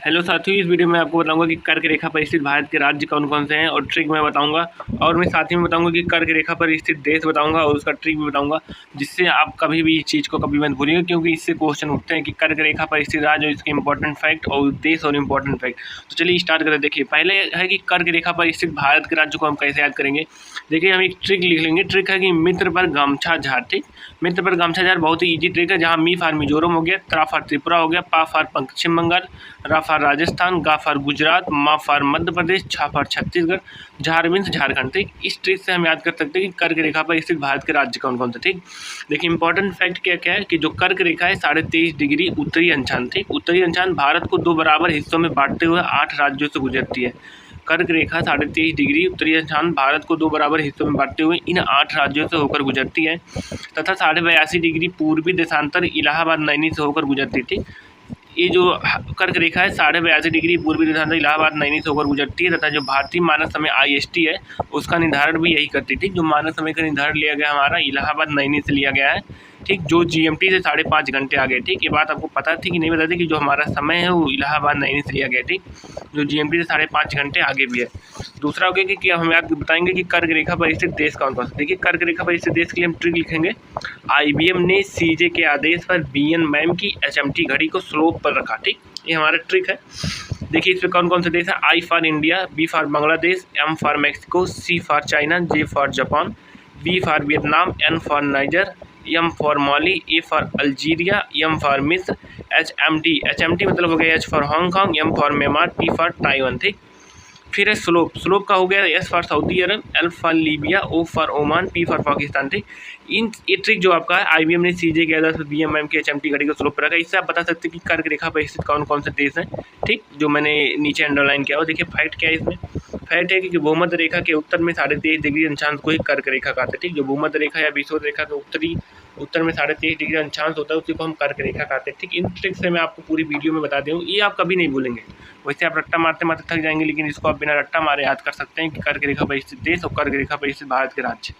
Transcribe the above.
Hello साथियों, इस video में आपको बताऊंगा कि कर्क रेखा पर स्थित भारत के राज्य कौन कौन से हैं और ट्रिक मैं बताऊंगा। और मैं साथ ही में बताऊंगा कि कर्क रेखा पर स्थित देश बताऊंगा और उसका ट्रिक भी बताऊंगा, जिससे आप कभी भी इस चीज़ को कभी मत भूलिएगा, क्योंकि इससे क्वेश्चन उठते हैं कि कर्क रेखा पर स्थित राज्य और इसके इंपॉर्टेंट फैक्ट और देश और इंपॉर्टेंट फैक्ट। तो चलिए स्टार्ट करें। देखिए, पहले है कि कर्क रेखा पर स्थित भारत के राज्य को हम कैसे याद करेंगे। देखिए, हम एक ट्रिक लिख लेंगे। ट्रिक है कि मित्र पर गमछा झाड़। ठीक, मित्र पर गमछा झाड़ बहुत ही ईजी ट्रिक है, जहाँ मी फॉर मिजोरम हो गया, त्रा फॉर त्रिपुरा हो गया, पा फॉर पश्चिम बंगाल, रा फॉर राजस्थान, गा फॉर गुजरात, मा फॉर मध्य प्रदेश, छा फॉर छत्तीसगढ़, झार मीन्स झारखंड। ठीक, इस ट्रिक से हम याद कर सकते हैं कि कर्क रेखा पर स्थित भारत के राज्य कौन कौन से। ठीक, देखिए इंपॉर्टेंट फैक्ट क्या क्या है कि जो कर्क रेखा है 23.5 डिग्री उत्तरी अंशान। ठीक, उत्तरी अंशान भारत को 2 बराबर हिस्सों में बांटते हुए 8 राज्यों से गुजरती है। कर्क रेखा 23.5 डिग्री उत्तरी अंशान भारत को 2 बराबर हिस्सों में बांटते हुए इन 8 राज्यों से होकर गुजरती है तथा 82.5 डिग्री पूर्वी देशांतर इलाहाबाद नैनी से होकर गुजरती थी। ये जो कर्क रेखा है 82.5 डिग्री पूर्वी देशांतर इलाहाबाद नैनी से होकर गुजरती है तथा जो भारतीय मानक समय IST है उसका निर्धारण भी यही करती थी। जो मानक समय का निर्धारण लिया गया हमारा इलाहाबाद नैनी से लिया गया है। ठीक, जो GMT से 5.5 घंटे आगे। ठीक, ये बात आपको पता थी कि नहीं पता थी कि जो हमारा समय है वो इलाहाबाद नैनी से लिया गया। ठीक, जो GMT से 5.5 घंटे आगे भी है। दूसरा हो गया कि हम याद बताएंगे कि कर्क रेखा पर स्थित देश कौन कौन सा। देखिए, कर्क रेखा पर स्थित देश के लिए हम ट्रिक लिखेंगे। IBM ने CJ के आदेश पर BN मैम की HMT घड़ी को स्लोप पर रखा। ठीक, ये हमारा ट्रिक है। देखिए, इसमें कौन कौन से देश है। I for India, B for Bangladesh, M for Mexico, C for China, J for Japan, B for Vietnam, N for niger, M for Mali, A for Algeria, M for मिस्र, HMT मतलब हो गया H for Hong Kong, M for Myanmar, T for Taiwan. ठीक, फिर है slope का हो गया S for Saudi Arab, L for Libya, O for Oman, P for Pakistan. ठीक, ये ट्रिक जो आपका है IBM ने CJ के आधार पर BMM की HMT घड़ी को स्लोप पर रखा। इससे आप बता सकते हैं कि कर्क रेखा पर स्थित कौन कौन से देश हैं। ठीक, जो मैंने नीचे अंडरलाइन किया हो। देखिए फैक्ट क्या है इसमें। फैक्ट है कि भूमध्य रेखा के उत्तर में 23.5 डिग्री अंशांश को ही कर्क रेखा कहते हैं। ठीक, जो भूमध्य रेखा या विषुवत रेखा के उत्तर में 23.5 डिग्री अंशांश होता है उसी को हम कर्क रेखा कहते हैं। ठीक, इन ट्रिक से मैं आपको पूरी वीडियो में बता दूँ, ये आप कभी नहीं भूलेंगे। वैसे आप रट्टा मारते मारते थक जाएंगे, लेकिन इसको आप बिना रट्टा मारे याद कर सकते हैं कि कर्क रेखा पर स्थित देश और कर्क रेखा पर स्थित भारत के राज्य।